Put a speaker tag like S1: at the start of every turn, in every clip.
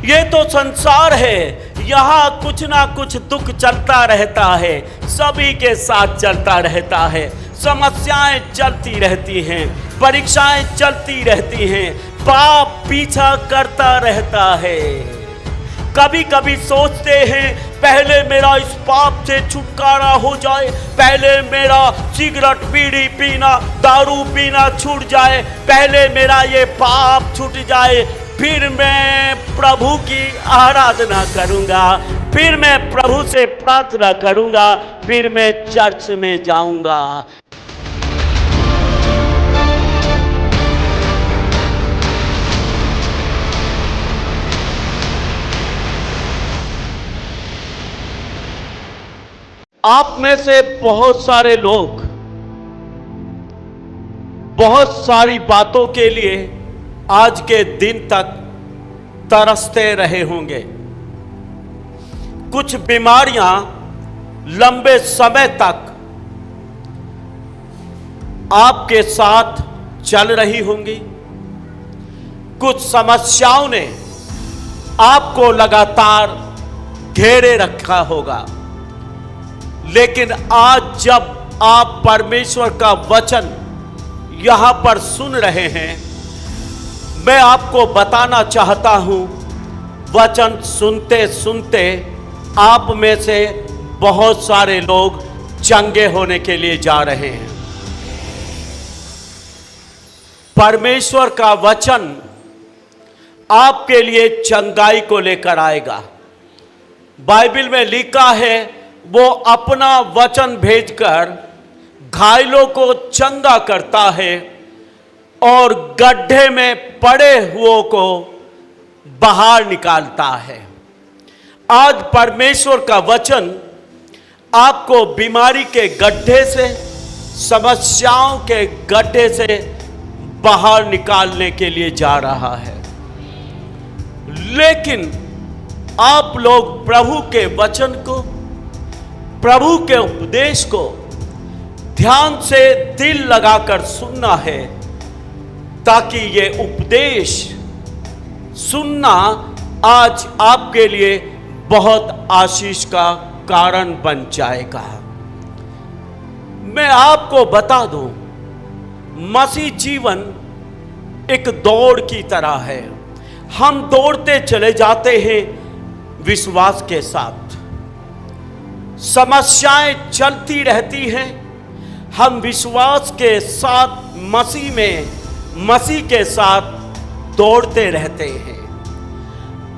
S1: ये तो संसार है, यहाँ कुछ ना कुछ दुख चलता रहता है, सभी के साथ चलता रहता है। समस्याएं चलती रहती हैं, परीक्षाएं चलती रहती हैं, पाप पीछा करता रहता है। कभी कभी सोचते हैं पहले मेरा इस पाप से छुटकारा हो जाए, पहले मेरा सिगरेट बीड़ी पीना दारू पीना छूट जाए, पहले मेरा ये पाप छूट जाए, फिर मैं प्रभु की आराधना करूंगा, फिर मैं प्रभु से प्रार्थना करूंगा, फिर मैं चर्च में जाऊंगा। आप में से बहुत सारे लोग बहुत सारी बातों के लिए आज के दिन तक तरसते रहे होंगे। कुछ बीमारियां लंबे समय तक आपके साथ चल रही होंगी, कुछ समस्याओं ने आपको लगातार घेरे रखा होगा। लेकिन आज जब आप परमेश्वर का वचन यहां पर सुन रहे हैं, मैं आपको बताना चाहता हूं, वचन सुनते सुनते आप में से बहुत सारे लोग चंगे होने के लिए जा रहे हैं। परमेश्वर का वचन आपके लिए चंगाई को लेकर आएगा। बाइबल में लिखा है, वो अपना वचन भेजकर घायलों को चंगा करता है और गड्ढे में पड़े हुओं को बाहर निकालता है। आज परमेश्वर का वचन आपको बीमारी के गड्ढे से, समस्याओं के गड्ढे से बाहर निकालने के लिए जा रहा है। लेकिन आप लोग प्रभु के वचन को, प्रभु के उपदेश को ध्यान से दिल लगाकर सुनना है, ताकि ये उपदेश सुनना आज आपके लिए बहुत आशीष का कारण बन जाएगा। मैं आपको बता दूं, मसीह जीवन एक दौड़ की तरह है। हम दौड़ते चले जाते हैं विश्वास के साथ, समस्याएं चलती रहती हैं, हम विश्वास के साथ मसीह के साथ दौड़ते रहते हैं।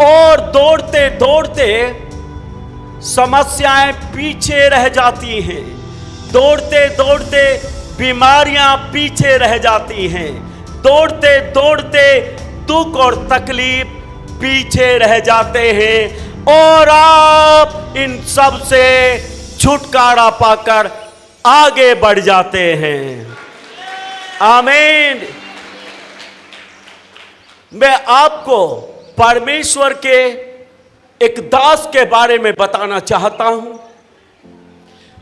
S1: और दौड़ते दौड़ते समस्याएं पीछे रह जाती हैं, दौड़ते दौड़ते बीमारियां पीछे रह जाती हैं, दौड़ते दौड़ते दुख और तकलीफ पीछे रह जाते हैं, और आप इन सब से छुटकारा पाकर आगे बढ़ जाते हैं। आमीन। मैं आपको परमेश्वर के एक दास के बारे में बताना चाहता हूं।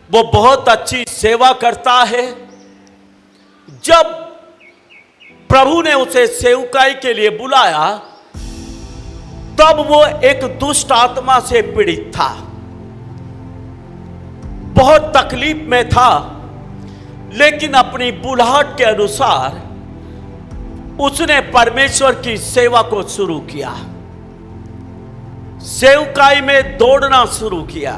S1: वो बहुत अच्छी सेवा करता है। जब प्रभु ने उसे सेवकाई के लिए बुलाया, तब वो एक दुष्ट आत्मा से पीड़ित था, बहुत तकलीफ में था। लेकिन अपनी बुलाहट के अनुसार उसने परमेश्वर की सेवा को शुरू किया, सेवकाई में दौड़ना शुरू किया।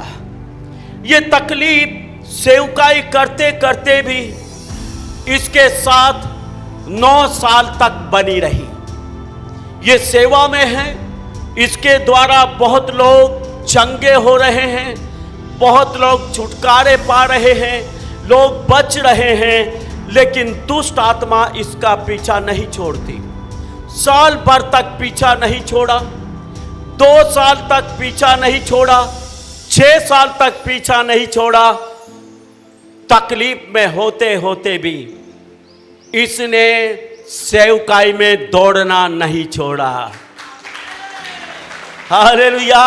S1: ये तकलीफ सेवकाई करते करते भी इसके साथ 9 साल तक बनी रही। ये सेवा में है, इसके द्वारा बहुत लोग चंगे हो रहे हैं, बहुत लोग छुटकारे पा रहे हैं, लोग बच रहे हैं। लेकिन दुष्ट आत्मा इसका पीछा नहीं छोड़ती। साल भर तक पीछा नहीं छोड़ा, 2 साल तक पीछा नहीं छोड़ा, 6 साल तक पीछा नहीं छोड़ा। तकलीफ में होते होते भी इसने सेवकाई में दौड़ना नहीं छोड़ा। हालेलुया।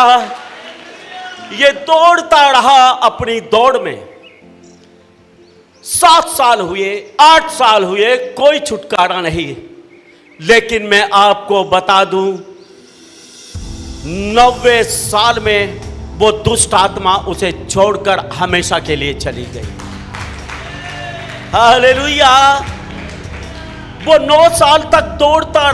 S1: ये दौड़ता रहा अपनी दौड़ में। 7 साल हुए, 8 साल हुए, कोई छुटकारा नहीं। लेकिन मैं आपको बता दूं, 90 साल में वो दुष्ट आत्मा उसे छोड़कर हमेशा के लिए चली गई। हालेलुया। वो 9 साल तक दौड़ता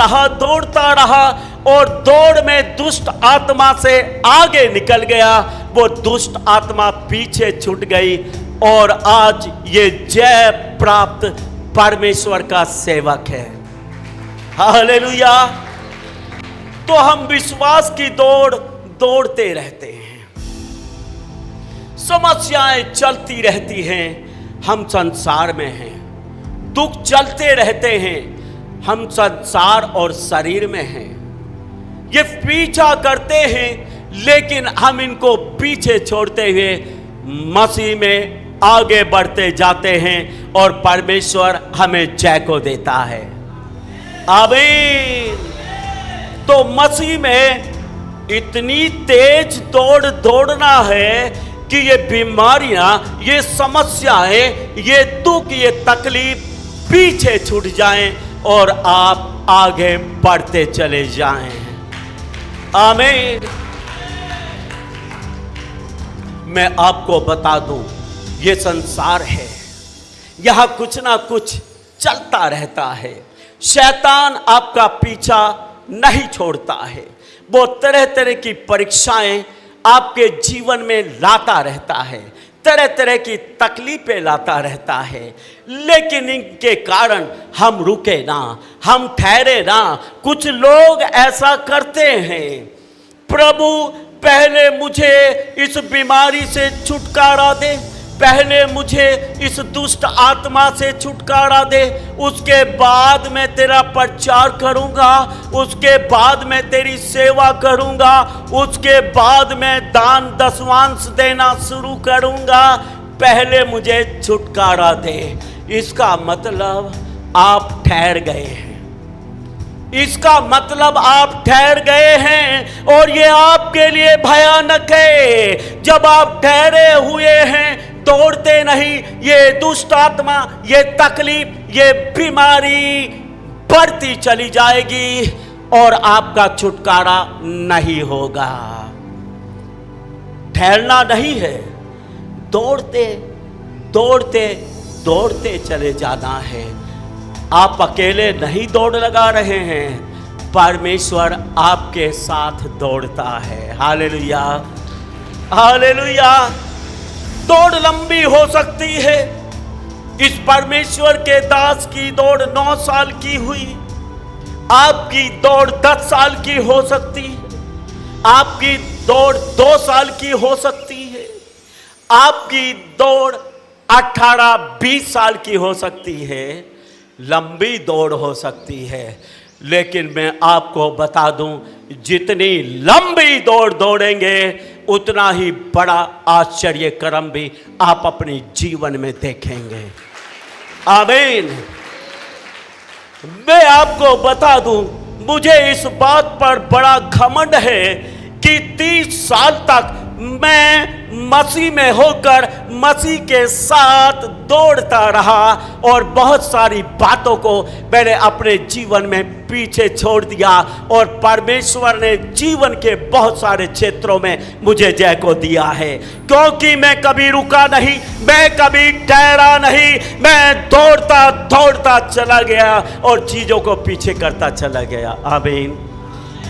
S1: रहा और दौड़ में दुष्ट आत्मा से आगे निकल गया। वो दुष्ट आत्मा पीछे छूट गई और आज ये जय प्राप्त परमेश्वर का सेवक है। हालेलुया। तो हम विश्वास की दौड़ते रहते हैं, समस्याएं चलती रहती हैं, हम संसार में हैं, दुख चलते रहते हैं, हम संसार और शरीर में हैं। ये पीछा करते हैं लेकिन हम इनको पीछे छोड़ते हुए मसीह में आगे बढ़ते जाते हैं और परमेश्वर हमें जय को देता है। आमीन। तो मसीह में इतनी तेज दौड़ना है कि ये बीमारियां, ये समस्याएं, ये दुख, ये तकलीफ पीछे छूट जाएं और आप आगे बढ़ते चले जाएं। आमीन। मैं आपको बता दूं, ये संसार है, यहां कुछ ना कुछ चलता रहता है। शैतान आपका पीछा नहीं छोड़ता है। वो तरह तरह की परीक्षाएं आपके जीवन में लाता रहता है, तरह तरह की तकलीफें लाता रहता है, लेकिन इनके कारण हम रुके ना, हम ठहरे ना। कुछ लोग ऐसा करते हैं, प्रभु पहले मुझे इस बीमारी से छुटकारा दे, पहले मुझे इस दुष्ट आत्मा से छुटकारा दे, उसके बाद मैं तेरा प्रचार करूंगा, उसके बाद मैं तेरी सेवा करूंगा, उसके बाद मैं दान दशवांश देना शुरू करूंगा, पहले मुझे छुटकारा दे। इसका मतलब आप ठहर गए हैं। इसका मतलब आप ठहर गए हैं और ये आपके लिए भयानक है। जब आप ठहरे हुए हैं, दौड़ते नहीं, ये दुष्ट आत्मा, ये तकलीफ, ये बीमारी बढ़ती चली जाएगी और आपका छुटकारा नहीं होगा। ठहरना नहीं है, दौड़ते दौड़ते दौड़ते चले जाना है। आप अकेले नहीं दौड़ लगा रहे हैं, परमेश्वर आपके साथ दौड़ता है। Hallelujah, hallelujah. दौड़ लंबी हो सकती है। इस परमेश्वर के दास की दौड़ 9 साल की हुई, आपकी दौड़ 10 साल की हो सकती है, आपकी दौड़ 2 साल की हो सकती है, आपकी दौड़ 18-20 साल की हो सकती है, लंबी दौड़ हो सकती है। लेकिन मैं आपको बता दूं, जितनी लंबी दौड़ दौड़ेंगे उतना ही बड़ा आश्चर्य कर्म भी आप अपने जीवन में देखेंगे। आमीन। मैं आपको बता दूं, मुझे इस बात पर बड़ा घमंड है कि 30 साल तक मैं मसीह में होकर मसीह के साथ दौड़ता रहा और बहुत सारी बातों को मैंने अपने जीवन में पीछे छोड़ दिया और परमेश्वर ने जीवन के बहुत सारे क्षेत्रों में मुझे जय को दिया है, क्योंकि मैं कभी रुका नहीं, मैं कभी ठहरा नहीं, मैं दौड़ता दौड़ता चला गया और चीजों को पीछे करता चला गया। आमीन।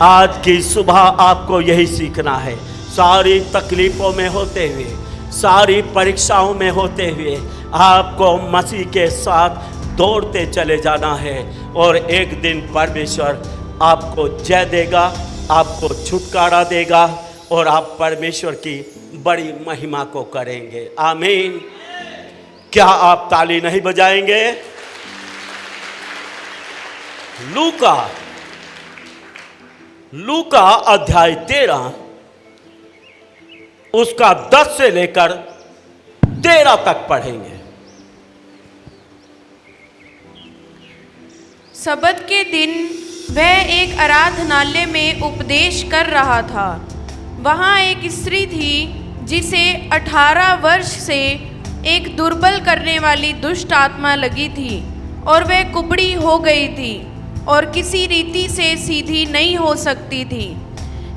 S1: आज की सुबह आपको यही सीखना है। सारी तकलीफों में होते हुए, सारी परीक्षाओं में होते हुए आपको मसीह के साथ दौड़ते चले जाना है और एक दिन परमेश्वर आपको जय देगा, आपको छुटकारा देगा और आप परमेश्वर की बड़ी महिमा को करेंगे। आमीन। क्या आप ताली नहीं बजाएंगे? लूका अध्याय 13 उसका 10 से लेकर 13 तक पढ़ेंगे।
S2: सबत के दिन वह एक आराधनालय में उपदेश कर रहा था। वहाँ एक स्त्री थी जिसे 18 वर्ष से एक दुर्बल करने वाली दुष्ट आत्मा लगी थी और वह कुबड़ी हो गई थी और किसी रीति से सीधी नहीं हो सकती थी।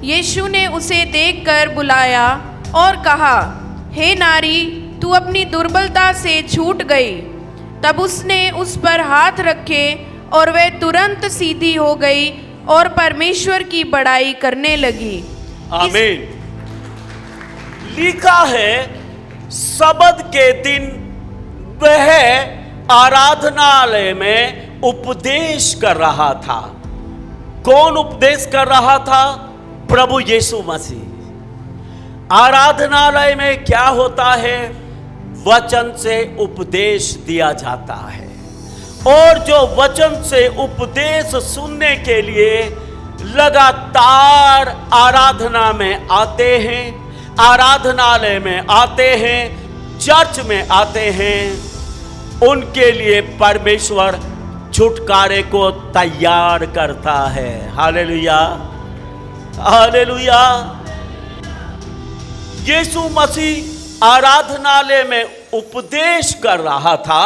S2: यीशु ने उसे देखकर बुलाया और कहा, हे नारी, तू अपनी दुर्बलता से छूट गई। तब उसने उस पर हाथ रखे और वह तुरंत सीधी हो गई और परमेश्वर की बड़ाई करने लगी।
S1: आमीन। लिखा है, सबत के दिन वह आराधनालय में उपदेश कर रहा था। कौन उपदेश कर रहा था? प्रभु यीशु मसीह। आराधनालय में क्या होता है? वचन से उपदेश दिया जाता है, और जो वचन से उपदेश सुनने के लिए लगातार आराधना में आते हैं, आराधनालय में आते हैं, चर्च में आते हैं, उनके लिए परमेश्वर छुटकारे को तैयार करता है। Hallelujah, hallelujah. यीशु मसीह आराधनालय में उपदेश कर रहा था,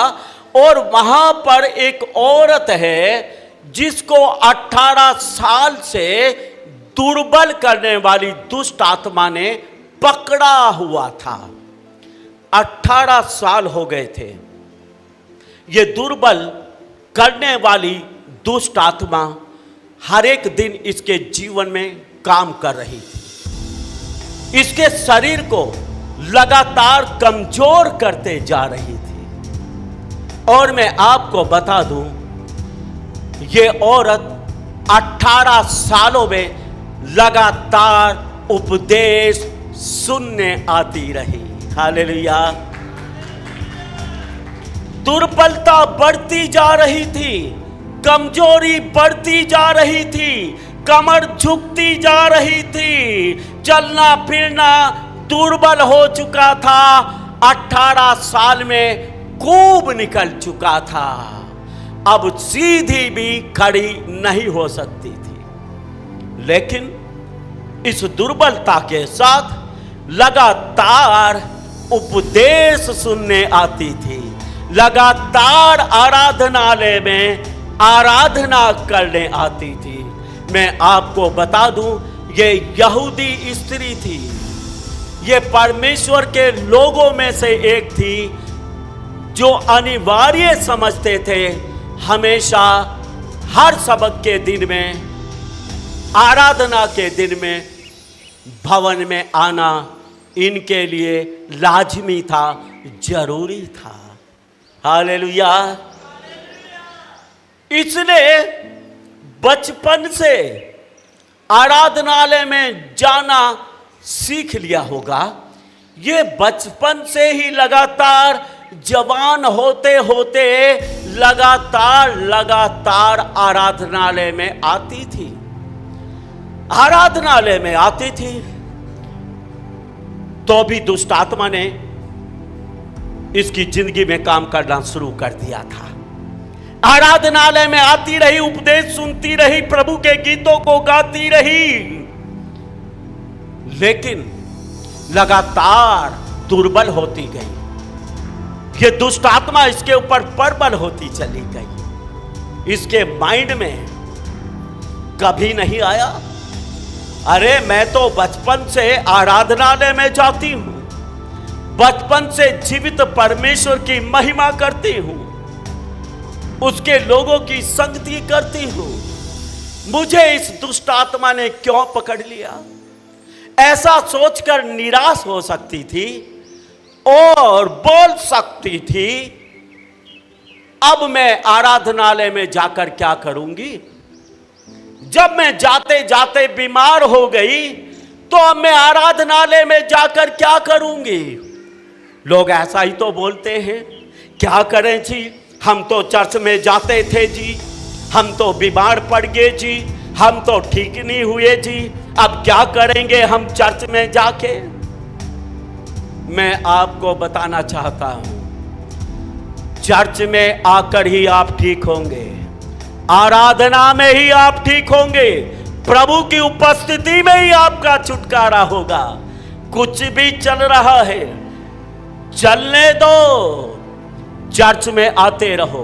S1: और वहां पर एक औरत है जिसको 18 साल से दुर्बल करने वाली दुष्ट आत्मा ने पकड़ा हुआ था। 18 साल हो गए थे। ये दुर्बल करने वाली दुष्ट आत्मा हर एक दिन इसके जीवन में काम कर रही थी। इसके शरीर को लगातार कमजोर करते जा रही थी। और मैं आपको बता दूं, ये औरत 18 सालों में लगातार उपदेश सुनने आती रही। हालेलुया। दुर्बलता बढ़ती जा रही थी, कमजोरी बढ़ती जा रही थी, कमर झुकती जा रही थी, चलना फिरना दुर्बल हो चुका था। 18 साल में खूब निकल चुका था। अब सीधी भी खड़ी नहीं हो सकती थी। लेकिन इस दुर्बलता के साथ लगातार उपदेश सुनने आती थी, लगातार आराधनालय में आराधना करने आती थी। मैं आपको बता दूं, ये यहूदी स्त्री थी। ये परमेश्वर के लोगों में से एक थी, जो अनिवार्य समझते थे हमेशा हर सबक के दिन में, आराधना के दिन में भवन में आना इनके लिए लाजमी था, जरूरी था। हालेलुया। इसने बचपन से आराधनालय में जाना सीख लिया होगा। ये बचपन से ही लगातार जवान होते होते लगातार आराधनालय में आती थी, आराधनालय में आती थी। तो भी दुष्ट आत्मा ने इसकी जिंदगी में काम करना शुरू कर दिया था। आराधनालय में आती रही, उपदेश सुनती रही, प्रभु के गीतों को गाती रही, लेकिन लगातार दुर्बल होती गई। ये दुष्ट आत्मा इसके ऊपर प्रबल होती चली गई। इसके माइंड में कभी नहीं आया, अरे मैं तो बचपन से आराधनालय में जाती हूं, बचपन से जीवित परमेश्वर की महिमा करती हूं, उसके लोगों की संगति करती हूं, मुझे इस दुष्ट आत्मा ने क्यों पकड़ लिया? ऐसा सोचकर निराश हो सकती थी और बोल सकती थी, अब मैं आराधनालय में जाकर क्या करूंगी? जब मैं जाते जाते बीमार हो गई तो अब मैं आराधनालय में जाकर क्या करूंगी? लोग ऐसा ही तो बोलते हैं, क्या करें जी, हम तो चर्च में जाते थे जी, हम तो बीमार पड़ गए जी, हम तो ठीक नहीं हुए जी, अब क्या करेंगे हम चर्च में जाके? मैं आपको बताना चाहता हूं, चर्च में आकर ही आप ठीक होंगे, आराधना में ही आप ठीक होंगे, प्रभु की उपस्थिति में ही आपका छुटकारा होगा। कुछ भी चल रहा है, चलने दो, चर्च में आते रहो,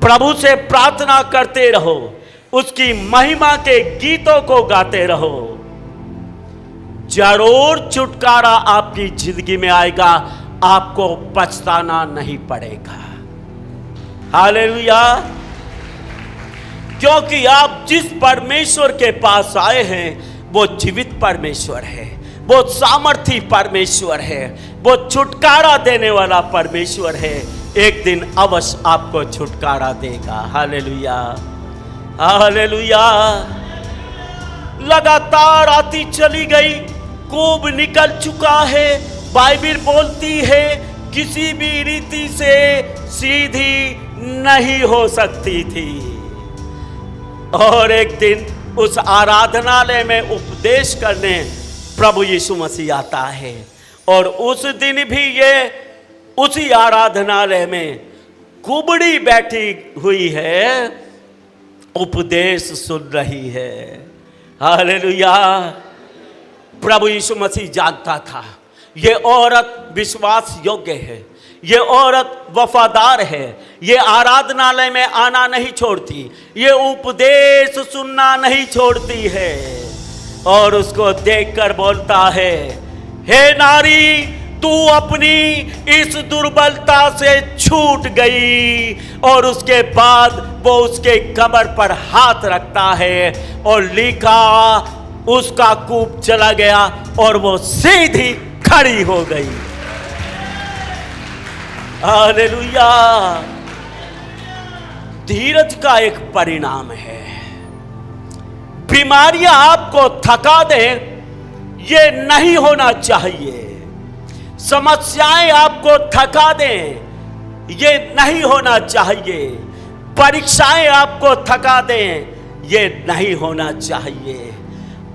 S1: प्रभु से प्रार्थना करते रहो, उसकी महिमा के गीतों को गाते रहो। जरूर छुटकारा आपकी जिंदगी में आएगा, आपको पछताना नहीं पड़ेगा। हालेलुया। क्योंकि आप जिस परमेश्वर के पास आए हैं वो जीवित परमेश्वर है, वो सामर्थी परमेश्वर है, वो छुटकारा देने वाला परमेश्वर है। एक दिन अवश्य आपको छुटकारा देगा। Hallelujah, hallelujah. लगातार आती चली गई, कूब निकल चुका है। बाइबिल बोलती है किसी भी रीति से सीधी नहीं हो सकती थी। और एक दिन उस आराधनालय में उपदेश करने प्रभु यीशु मसीह आता है, और उस दिन भी ये उसी आराधनालय में कुबड़ी बैठी हुई है, उपदेश सुन रही है। हालेलुया। प्रभु यीशु मसीह जानता था ये औरत विश्वास योग्य है, ये औरत वफादार है, ये आराधनालय में आना नहीं छोड़ती, ये उपदेश सुनना नहीं छोड़ती है। और उसको देखकर बोलता है, हे नारी, तू अपनी इस दुर्बलता से छूट गई। और उसके बाद वो उसके कमर पर हाथ रखता है और लिखा, उसका कूप चला गया और वो सीधी खड़ी हो गई। हालेलुया। धीरज का एक परिणाम है। बीमारियां आपको थका दें, ये नहीं होना चाहिए। समस्याएं आपको थका दें, ये नहीं होना चाहिए। परीक्षाएं आपको थका दें, ये नहीं होना चाहिए।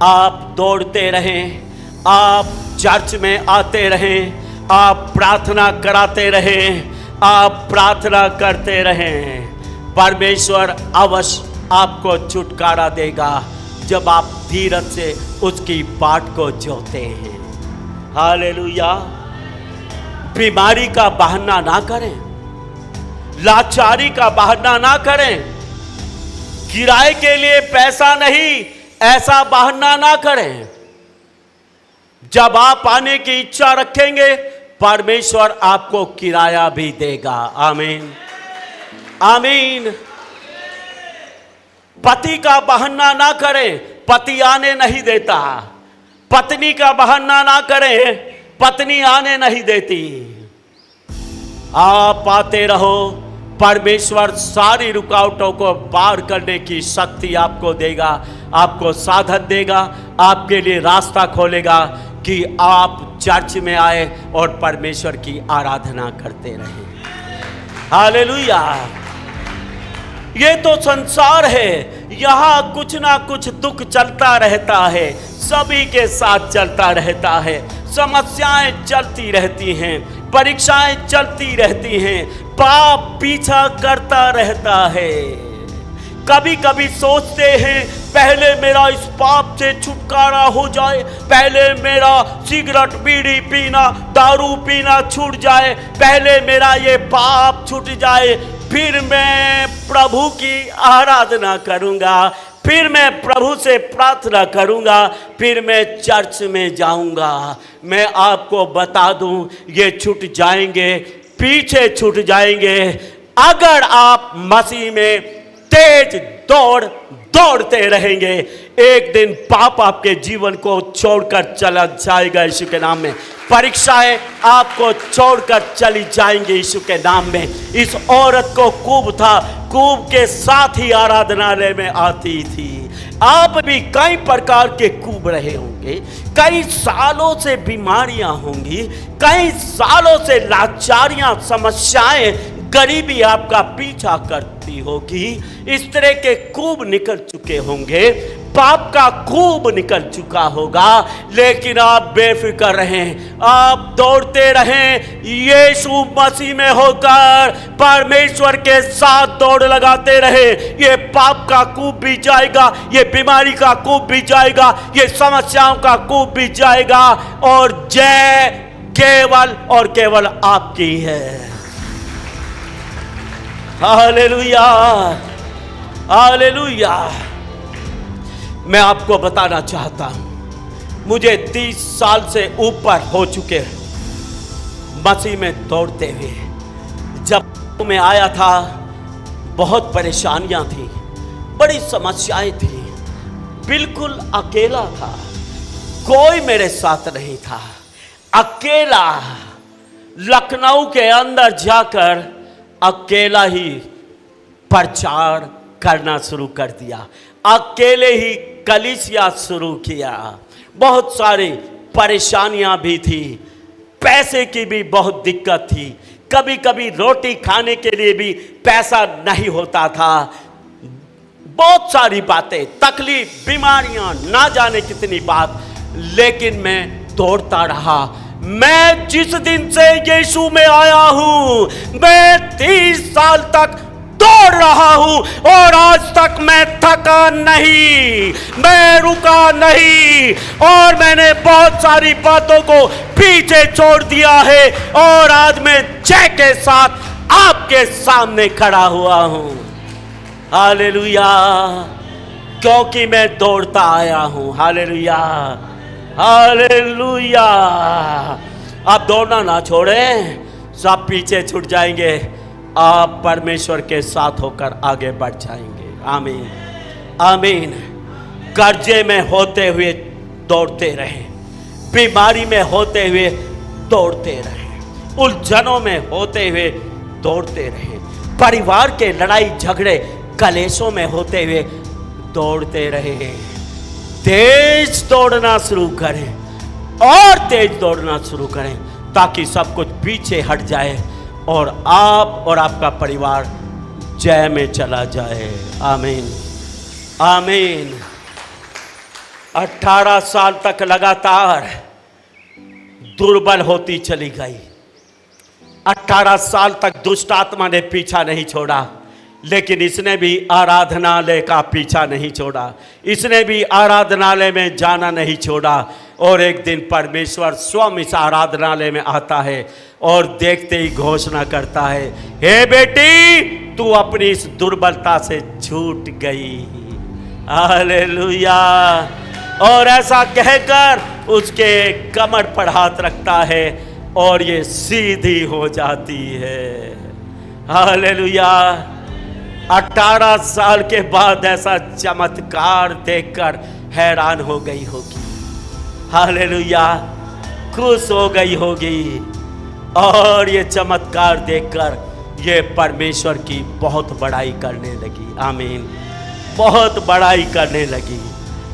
S1: आप दौड़ते रहें, आप चर्च में आते रहें, आप प्रार्थना कराते रहें, आप प्रार्थना करते रहें। परमेश्वर अवश्य आपको छुटकारा देगा जब आप धीरज से उसकी बाट को जोते हैं। हालेलुया। बीमारी का बहाना ना करें, लाचारी का बहाना ना करें, किराए के लिए पैसा नहीं ऐसा बहाना ना करें। जब आप आने की इच्छा रखेंगे, परमेश्वर आपको किराया भी देगा। आमीन, आमीन। पति का बहाना ना करें, पति आने नहीं देता। पत्नी का बहाना ना करें, पत्नी आने नहीं देती। आप आते रहो, परमेश्वर सारी रुकावटों को पार करने की शक्ति आपको देगा, आपको साधन देगा, आपके लिए रास्ता खोलेगा कि आप चर्च में आए और परमेश्वर की आराधना करते रहें। हालेलुया। ये तो संसार है, यहाँ कुछ ना कुछ दुख चलता रहता है, सभी के साथ चलता रहता है। समस्याएं चलती रहती हैं, परीक्षाएं चलती रहती हैं, पाप पीछा करता रहता है। कभी कभी सोचते हैं पहले मेरा इस पाप से छुटकारा हो जाए, पहले मेरा सिगरेट बीड़ी पीना दारू पीना छूट जाए, पहले मेरा ये पाप छूट जाए, फिर मैं प्रभु की आराधना करूंगा, फिर मैं प्रभु से प्रार्थना करूंगा, फिर मैं चर्च में जाऊंगा। मैं आपको बता दूं, ये छूट जाएंगे, पीछे छूट जाएंगे अगर आप मसीह में तेज दौड़ते रहेंगे। एक दिन पाप आपके जीवन को छोड़कर चला जाएगा यीशु के नाम में। परीक्षाएं आपको छोड़कर चली जाएंगी यीशु के नाम में। इस औरत को कूब था, कूब के साथ ही आराधनालय में आती थी। आप भी कई प्रकार के कूब रहे होंगे, कई सालों से बीमारियां होंगी, कई सालों से लाचारियां, समस्याएं, गरीबी आपका पीछा करती होगी। इस तरह के कूब निकल चुके होंगे, पाप का कूब निकल चुका होगा, लेकिन आप बेफिक्र रहें, आप दौड़ते रहें, यीशु मसीह में होकर परमेश्वर के साथ दौड़ लगाते रहे। ये पाप का कूब भी जाएगा, ये बीमारी का कूब भी जाएगा, ये समस्याओं का कूब भी जाएगा, और जय केवल और केवल आपकी है। Hallelujah, hallelujah. मैं आपको बताना चाहता हूं, मुझे 30 साल से ऊपर हो चुके मसीह में दौड़ते हुए। जब मैं आया था बहुत परेशानियां थी, बड़ी समस्याएं थी, बिल्कुल अकेला था, कोई मेरे साथ नहीं था। अकेला लखनऊ के अंदर जाकर अकेला ही प्रचार करना शुरू कर दिया, अकेले ही कलीसिया शुरू किया। बहुत सारी परेशानियां भी थी, पैसे की भी बहुत दिक्कत थी, कभी कभी रोटी खाने के लिए भी पैसा नहीं होता था। बहुत सारी बातें, तकलीफ, बीमारियां, ना जाने कितनी बात, लेकिन मैं दौड़ता रहा। मैं जिस दिन से यीशु में आया हूं, मैं 30 साल तक दौड़ रहा हूं और आज तक मैं थका नहीं, मैं रुका नहीं, और मैंने बहुत सारी बातों को पीछे छोड़ दिया है और आज मैं जय के साथ आपके सामने खड़ा हुआ हूं। हालेलुया, क्योंकि मैं दौड़ता आया हूं। Hallelujah, hallelujah. आप दौड़ना ना छोड़ें, सब पीछे छूट जाएंगे, आप परमेश्वर के साथ होकर आगे बढ़ जाएंगे। आमीन, आमीन। कर्जे में होते हुए दौड़ते रहे, बीमारी में होते हुए दौड़ते रहे, उलझनों में होते हुए दौड़ते रहे, परिवार के लड़ाई झगड़े कलेशों में होते हुए दौड़ते रहे। तेज दौड़ना शुरू करें और तेज दौड़ना शुरू करें, ताकि सब कुछ पीछे हट जाए और आप और आपका परिवार जय में चला जाए। आमीन, आमीन। 18 साल तक लगातार दुर्बल होती चली गई। 18 साल तक दुष्ट आत्मा ने पीछा नहीं छोड़ा, लेकिन इसने भी आराधनालय का पीछा नहीं छोड़ा, इसने भी आराधनालय में जाना नहीं छोड़ा। और एक दिन परमेश्वर स्वयं इस आराधनालय में आता है और देखते ही घोषणा करता है, हे बेटी, तू अपनी इस दुर्बलता से छूट गई। हालेलुया। और ऐसा कहकर उसके कमर पर हाथ रखता है और ये सीधी हो जाती है। हालेलुया। 18 साल के बाद ऐसा चमत्कार देखकर हैरान हो गई होगी। हालेलुया, खुश हो गई होगी और ये चमत्कार देखकर ये परमेश्वर की बहुत बड़ाई करने लगी। आमीन, बहुत बड़ाई करने लगी।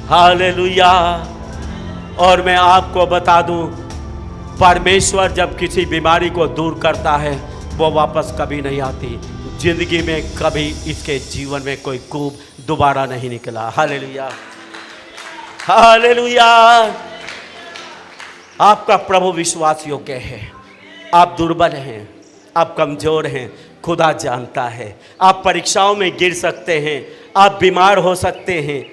S1: हालेलुया। और मैं आपको बता दूं, परमेश्वर जब किसी बीमारी को दूर करता है वो वापस कभी नहीं आती। जिंदगी में कभी इसके जीवन में कोई कूब दोबारा नहीं निकला। Hallelujah, hallelujah. आपका प्रभु विश्वास योग्य है। आप दुर्बल हैं, आप कमजोर हैं, खुदा जानता है। आप परीक्षाओं में गिर सकते हैं, आप बीमार हो सकते हैं,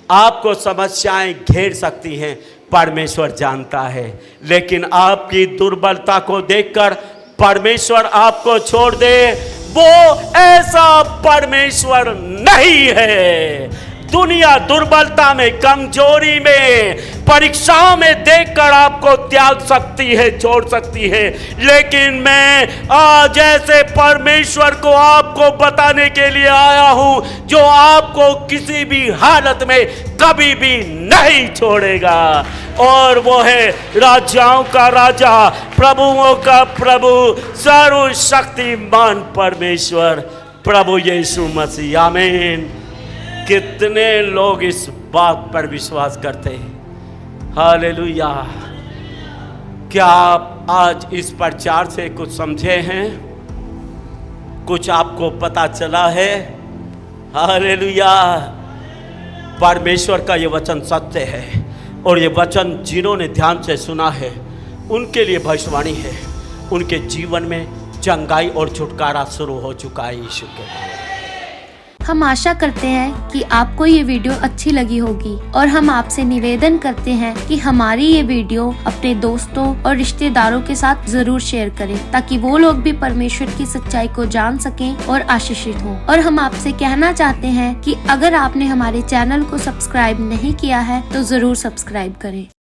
S1: आपको समस्याएं घेर सकती हैं, परमेश्वर जानता है। लेकिन आपकी दुर्बलता को देखकर परमेश्वर आपको छोड़ दे, वो ऐसा परमेश्वर नहीं है। दुनिया दुर्बलता में, कमजोरी में, परीक्षाओं में देखकर आपको त्याग सकती है, छोड़ सकती है, लेकिन मैं आज ऐसे परमेश्वर को आपको बताने के लिए आया हूं जो आपको किसी भी हालत में कभी भी नहीं छोड़ेगा। और वो है राजाओं का राजा, प्रभुओं का प्रभु, सर्वशक्तिमान परमेश्वर, प्रभु यीशु मसीह। आमीन। कितने लोग इस बात पर विश्वास करते हैं? हालेलुया। क्या आप आज इस प्रचार से कुछ समझे हैं? कुछ आपको पता चला है? हालेलुया। परमेश्वर का ये वचन सत्य है और ये वचन जिन्होंने ध्यान से सुना है उनके लिए भविष्यवाणी है। उनके जीवन में चंगाई और छुटकारा शुरू हो चुका है यीशु के नाम।
S3: हम आशा करते हैं कि आपको ये वीडियो अच्छी लगी होगी और हम आपसे निवेदन करते हैं कि हमारी ये वीडियो अपने दोस्तों और रिश्तेदारों के साथ जरूर शेयर करें, ताकि वो लोग भी परमेश्वर की सच्चाई को जान सकें और आशीषित हों। और हम आपसे कहना चाहते हैं कि अगर आपने हमारे चैनल को सब्सक्राइब नहीं किया है तो जरूर सब्सक्राइब करें।